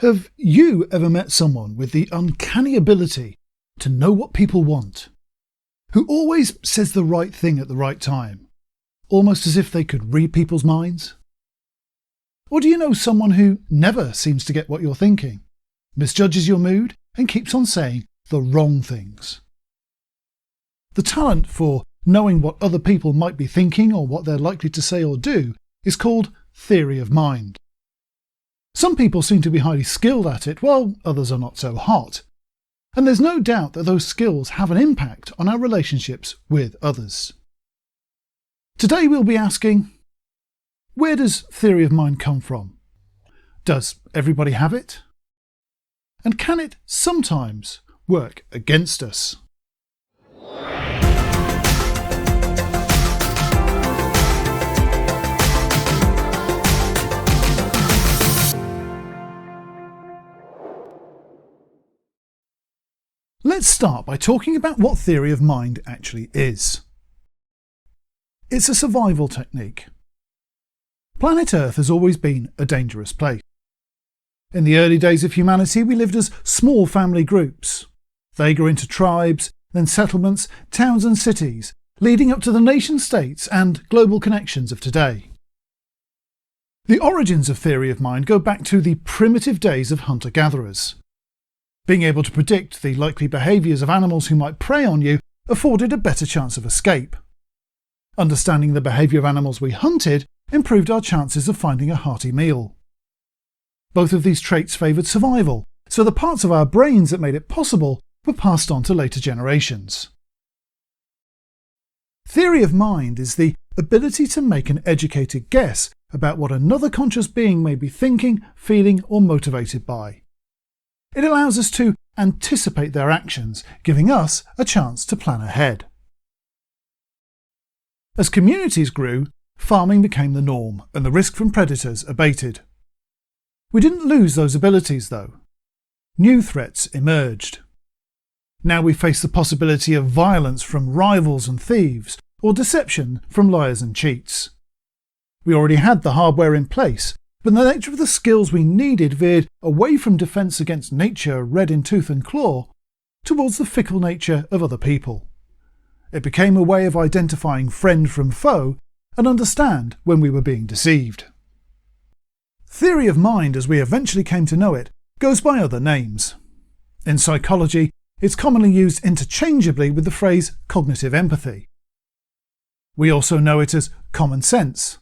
Have you ever met someone with the uncanny ability to know what people want? Who always says the right thing at the right time, almost as if they could read people's minds? Or do you know someone who never seems to get what you're thinking, misjudges your mood and keeps on saying the wrong things? The talent for knowing what other people might be thinking or what they're likely to say or do is called theory of mind. Some people seem to be highly skilled at it, while others are not so hot. And there's no doubt that those skills have an impact on our relationships with others. Today we'll be asking, where does theory of mind come from? Does everybody have it? And can it sometimes work against us? Let's start by talking about what theory of mind actually is. It's a survival technique. Planet Earth has always been a dangerous place. In the early days of humanity, we lived as small family groups. They grew into tribes, then settlements, towns and cities, leading up to the nation-states and global connections of today. The origins of theory of mind go back to the primitive days of hunter-gatherers. Being able to predict the likely behaviours of animals who might prey on you afforded a better chance of escape. Understanding the behaviour of animals we hunted improved our chances of finding a hearty meal. Both of these traits favoured survival, so the parts of our brains that made it possible were passed on to later generations. Theory of mind is the ability to make an educated guess about what another conscious being may be thinking, feeling or motivated by. It allows us to anticipate their actions, giving us a chance to plan ahead. As communities grew, farming became the norm and the risk from predators abated. We didn't lose those abilities though. New threats emerged. Now we face the possibility of violence from rivals and thieves, or deception from liars and cheats. We already had the hardware in place, but the nature of the skills we needed veered away from defence against nature red in tooth and claw towards the fickle nature of other people. It became a way of identifying friend from foe and understand when we were being deceived. Theory of mind, as we eventually came to know it, goes by other names. In psychology, it's commonly used interchangeably with the phrase cognitive empathy. We also know it as common sense,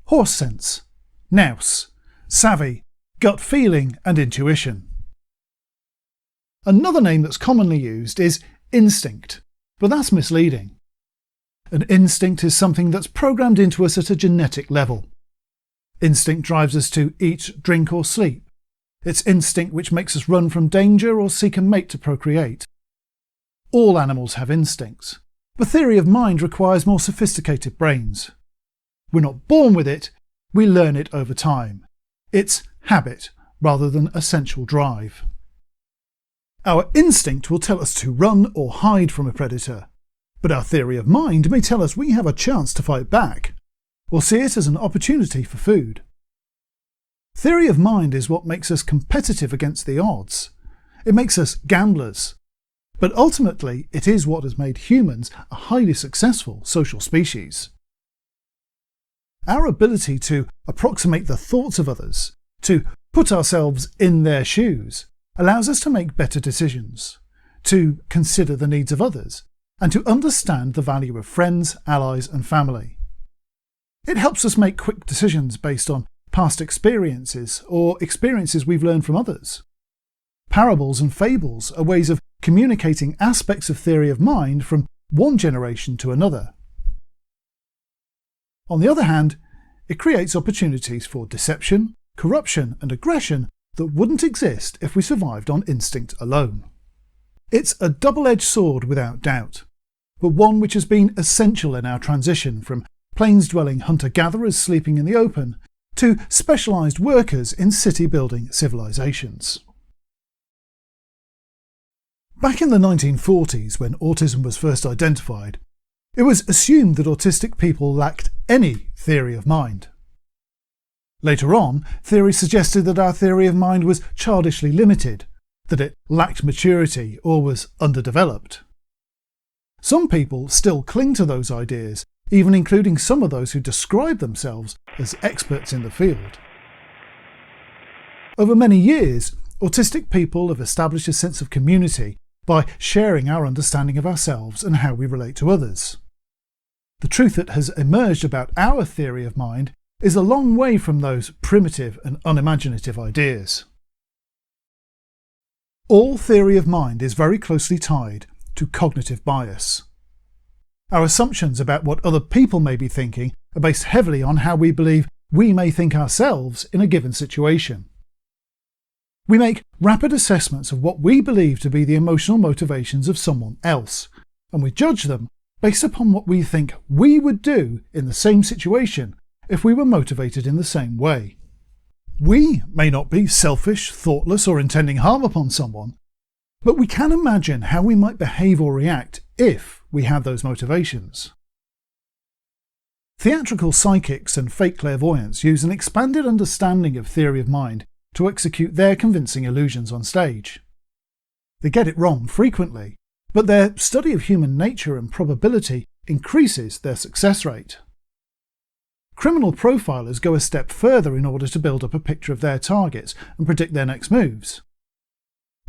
horse sense, nous, savvy, gut feeling and intuition. Another name that's commonly used is instinct, but that's misleading. An instinct is something that's programmed into us at a genetic level. Instinct drives us to eat, drink or sleep. It's instinct which makes us run from danger or seek a mate to procreate. All animals have instincts, but theory of mind requires more sophisticated brains. We're not born with it, we learn it over time. It's habit rather than essential drive. Our instinct will tell us to run or hide from a predator, but our theory of mind may tell us we have a chance to fight back, or see it as an opportunity for food. Theory of mind is what makes us competitive against the odds. It makes us gamblers. But ultimately, it is what has made humans a highly successful social species. Our ability to approximate the thoughts of others, to put ourselves in their shoes, allows us to make better decisions, to consider the needs of others, and to understand the value of friends, allies and family. It helps us make quick decisions based on past experiences or experiences we've learned from others. Parables and fables are ways of communicating aspects of theory of mind from one generation to another. On the other hand, it creates opportunities for deception, corruption and aggression that wouldn't exist if we survived on instinct alone. It's a double-edged sword without doubt, but one which has been essential in our transition from plains-dwelling hunter-gatherers sleeping in the open to specialised workers in city-building civilisations. Back in the 1940s, when autism was first identified, it was assumed that autistic people lacked any theory of mind. Later on, theory suggested that our theory of mind was childishly limited, that it lacked maturity or was underdeveloped. Some people still cling to those ideas, even including some of those who describe themselves as experts in the field. Over many years, autistic people have established a sense of community by sharing our understanding of ourselves and how we relate to others. The truth that has emerged about our theory of mind is a long way from those primitive and unimaginative ideas. All theory of mind is very closely tied to cognitive bias. Our assumptions about what other people may be thinking are based heavily on how we believe we may think ourselves in a given situation. We make rapid assessments of what we believe to be the emotional motivations of someone else, and we judge them based upon what we think we would do in the same situation if we were motivated in the same way. We may not be selfish, thoughtless, or intending harm upon someone, but we can imagine how we might behave or react if we had those motivations. Theatrical psychics and fake clairvoyants use an expanded understanding of theory of mind to execute their convincing illusions on stage. They get it wrong frequently, but their study of human nature and probability increases their success rate. Criminal profilers go a step further in order to build up a picture of their targets and predict their next moves.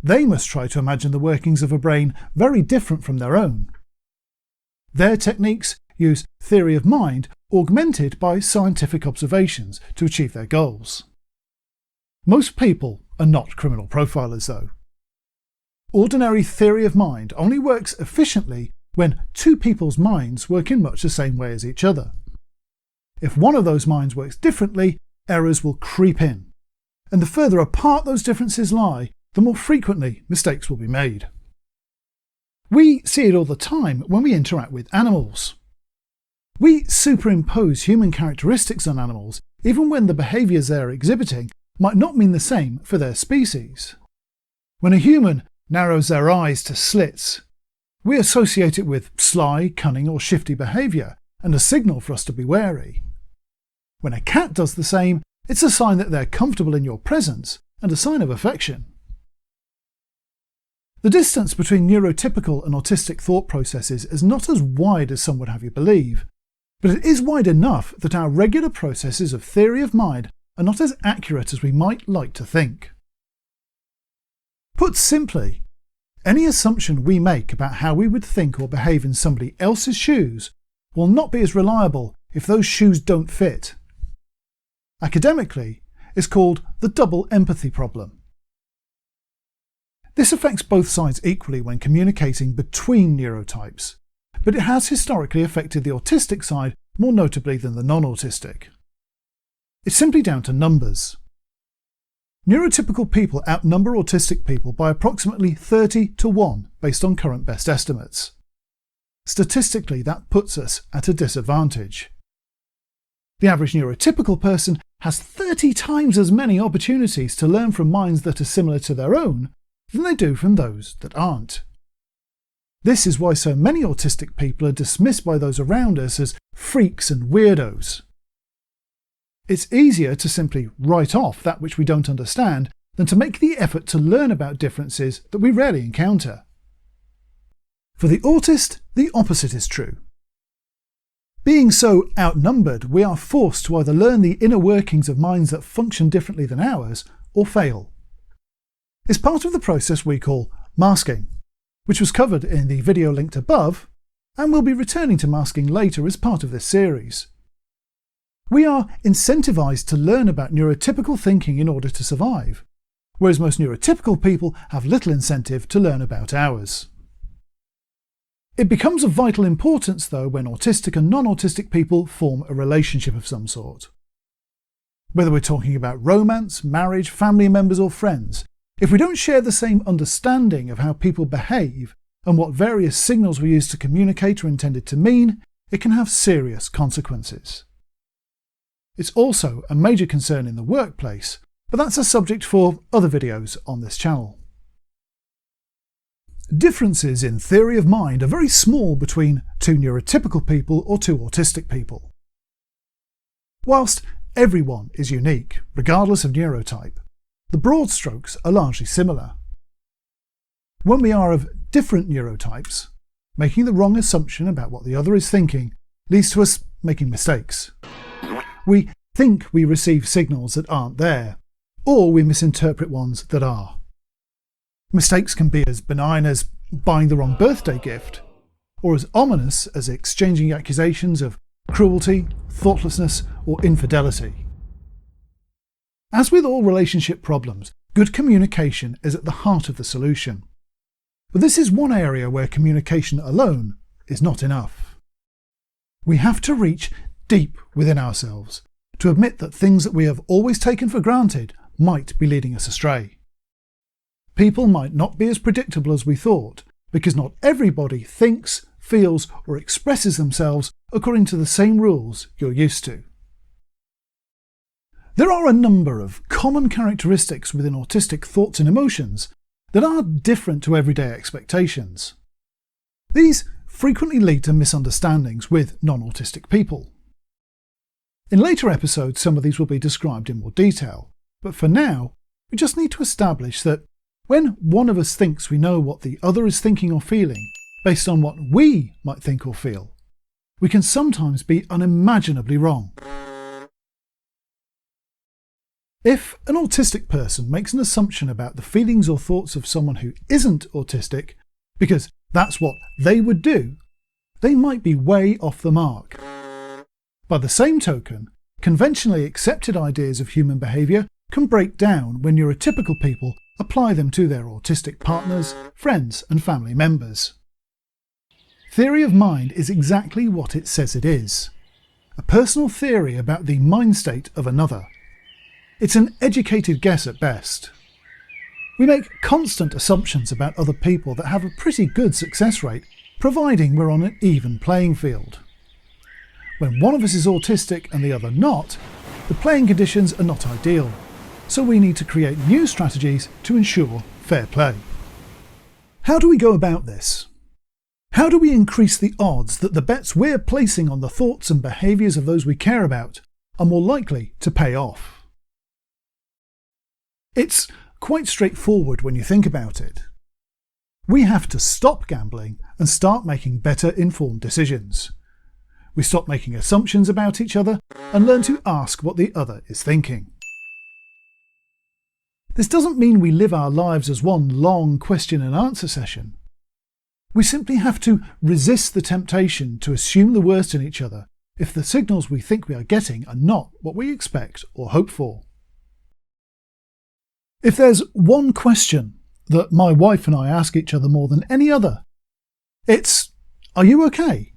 They must try to imagine the workings of a brain very different from their own. Their techniques use theory of mind augmented by scientific observations to achieve their goals. Most people are not criminal profilers, though. Ordinary theory of mind only works efficiently when two people's minds work in much the same way as each other. If one of those minds works differently, errors will creep in, and the further apart those differences lie, the more frequently mistakes will be made. We see it all the time when we interact with animals. We superimpose human characteristics on animals, even when the behaviours they are exhibiting might not mean the same for their species. When a human narrows their eyes to slits, we associate it with sly, cunning, or shifty behaviour, and a signal for us to be wary. When a cat does the same, it's a sign that they're comfortable in your presence and a sign of affection. The distance between neurotypical and autistic thought processes is not as wide as some would have you believe, but it is wide enough that our regular processes of theory of mind are not as accurate as we might like to think. Put simply, any assumption we make about how we would think or behave in somebody else's shoes will not be as reliable if those shoes don't fit. Academically, it's called the double empathy problem. This affects both sides equally when communicating between neurotypes, but it has historically affected the autistic side more notably than the non-autistic. It's simply down to numbers. Neurotypical people outnumber autistic people by approximately 30 to 1 based on current best estimates. Statistically, that puts us at a disadvantage. The average neurotypical person has 30 times as many opportunities to learn from minds that are similar to their own than they do from those that aren't. This is why so many autistic people are dismissed by those around us as freaks and weirdos. It's easier to simply write off that which we don't understand than to make the effort to learn about differences that we rarely encounter. For the autist, the opposite is true. Being so outnumbered, we are forced to either learn the inner workings of minds that function differently than ours, or fail. It's part of the process we call masking, which was covered in the video linked above, and we'll be returning to masking later as part of this series. We are incentivized to learn about neurotypical thinking in order to survive, whereas most neurotypical people have little incentive to learn about ours. It becomes of vital importance, though, when autistic and non-autistic people form a relationship of some sort. Whether we're talking about romance, marriage, family members, or friends, if we don't share the same understanding of how people behave and what various signals we use to communicate are intended to mean, it can have serious consequences. It's also a major concern in the workplace, but that's a subject for other videos on this channel. Differences in theory of mind are very small between two neurotypical people or two autistic people. Whilst everyone is unique, regardless of neurotype. The broad strokes are largely similar. When we are of different neurotypes, making the wrong assumption about what the other is thinking leads to us making mistakes. We think we receive signals that aren't there, or we misinterpret ones that are. Mistakes can be as benign as buying the wrong birthday gift, or as ominous as exchanging accusations of cruelty, thoughtlessness, or infidelity. As with all relationship problems, good communication is at the heart of the solution. But this is one area where communication alone is not enough. We have to reach deep within ourselves to admit that things that we have always taken for granted might be leading us astray. People might not be as predictable as we thought, because not everybody thinks, feels, or expresses themselves according to the same rules you're used to. There are a number of common characteristics within autistic thoughts and emotions that are different to everyday expectations. These frequently lead to misunderstandings with non-autistic people. In later episodes, some of these will be described in more detail, but for now, we just need to establish that when one of us thinks we know what the other is thinking or feeling based on what we might think or feel, we can sometimes be unimaginably wrong. If an autistic person makes an assumption about the feelings or thoughts of someone who isn't autistic, because that's what they would do, they might be way off the mark. By the same token, conventionally accepted ideas of human behaviour can break down when neurotypical people apply them to their autistic partners, friends, and family members. Theory of mind is exactly what it says it is: a personal theory about the mind state of another. It's an educated guess at best. We make constant assumptions about other people that have a pretty good success rate, providing we're on an even playing field. When one of us is autistic and the other not, the playing conditions are not ideal, so we need to create new strategies to ensure fair play. How do we go about this? How do we increase the odds that the bets we're placing on the thoughts and behaviours of those we care about are more likely to pay off? It's quite straightforward when you think about it. We have to stop gambling and start making better informed decisions. We stop making assumptions about each other and learn to ask what the other is thinking. This doesn't mean we live our lives as one long question and answer session. We simply have to resist the temptation to assume the worst in each other if the signals we think we are getting are not what we expect or hope for. If there's one question that my wife and I ask each other more than any other, it's, "Are you okay?"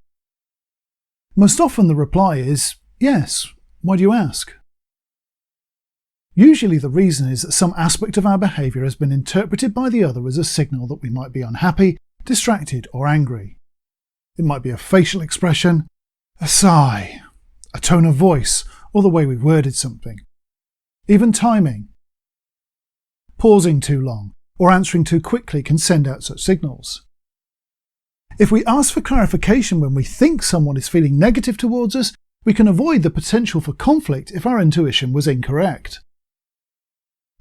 Most often the reply is, "Yes, why do you ask?" Usually the reason is that some aspect of our behaviour has been interpreted by the other as a signal that we might be unhappy, distracted, or angry. It might be a facial expression, a sigh, a tone of voice, or the way we've worded something. Even timing. Pausing too long or answering too quickly can send out such signals. If we ask for clarification when we think someone is feeling negative towards us, we can avoid the potential for conflict if our intuition was incorrect.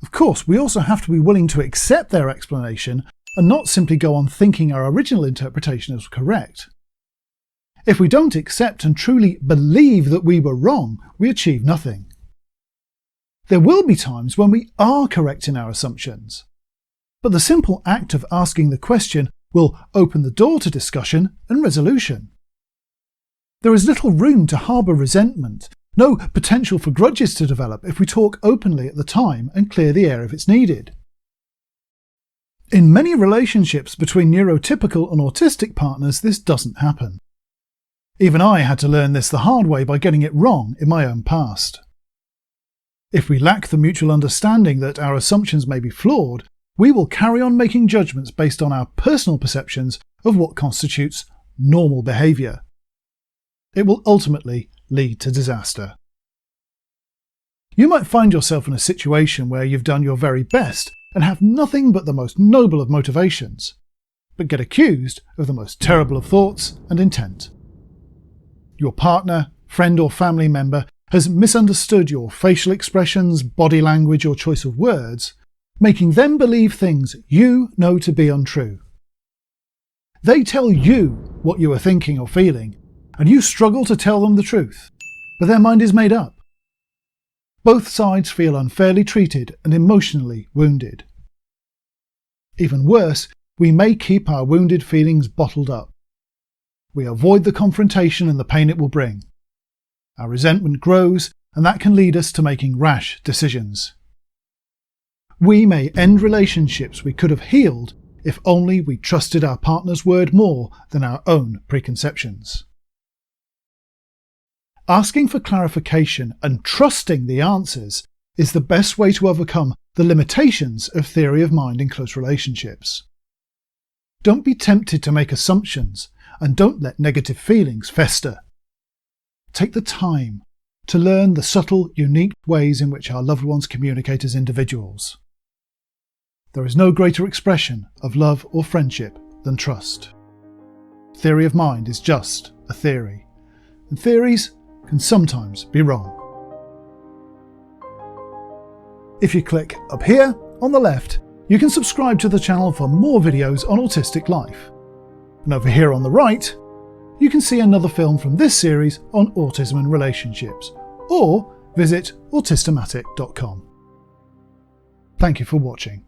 Of course, we also have to be willing to accept their explanation and not simply go on thinking our original interpretation is correct. If we don't accept and truly believe that we were wrong, we achieve nothing. There will be times when we are correct in our assumptions, but the simple act of asking the question will open the door to discussion and resolution. There is little room to harbour resentment, no potential for grudges to develop if we talk openly at the time and clear the air if it's needed. In many relationships between neurotypical and autistic partners, this doesn't happen. Even I had to learn this the hard way by getting it wrong in my own past. If we lack the mutual understanding that our assumptions may be flawed, we will carry on making judgments based on our personal perceptions of what constitutes normal behaviour. It will ultimately lead to disaster. You might find yourself in a situation where you've done your very best and have nothing but the most noble of motivations, but get accused of the most terrible of thoughts and intent. Your partner, friend or family member has misunderstood your facial expressions, body language, or choice of words, making them believe things you know to be untrue. They tell you what you are thinking or feeling, and you struggle to tell them the truth, but their mind is made up. Both sides feel unfairly treated and emotionally wounded. Even worse, we may keep our wounded feelings bottled up. We avoid the confrontation and the pain it will bring. Our resentment grows, and that can lead us to making rash decisions. We may end relationships we could have healed if only we trusted our partner's word more than our own preconceptions. Asking for clarification and trusting the answers is the best way to overcome the limitations of theory of mind in close relationships. Don't be tempted to make assumptions, and don't let negative feelings fester. Take the time to learn the subtle, unique ways in which our loved ones communicate as individuals. There is no greater expression of love or friendship than trust. Theory of mind is just a theory, and theories can sometimes be wrong. If you click up here on the left, you can subscribe to the channel for more videos on autistic life. And over here on the right, you can see another film from this series on autism and relationships, or visit Autistamatic.com. Thank you for watching.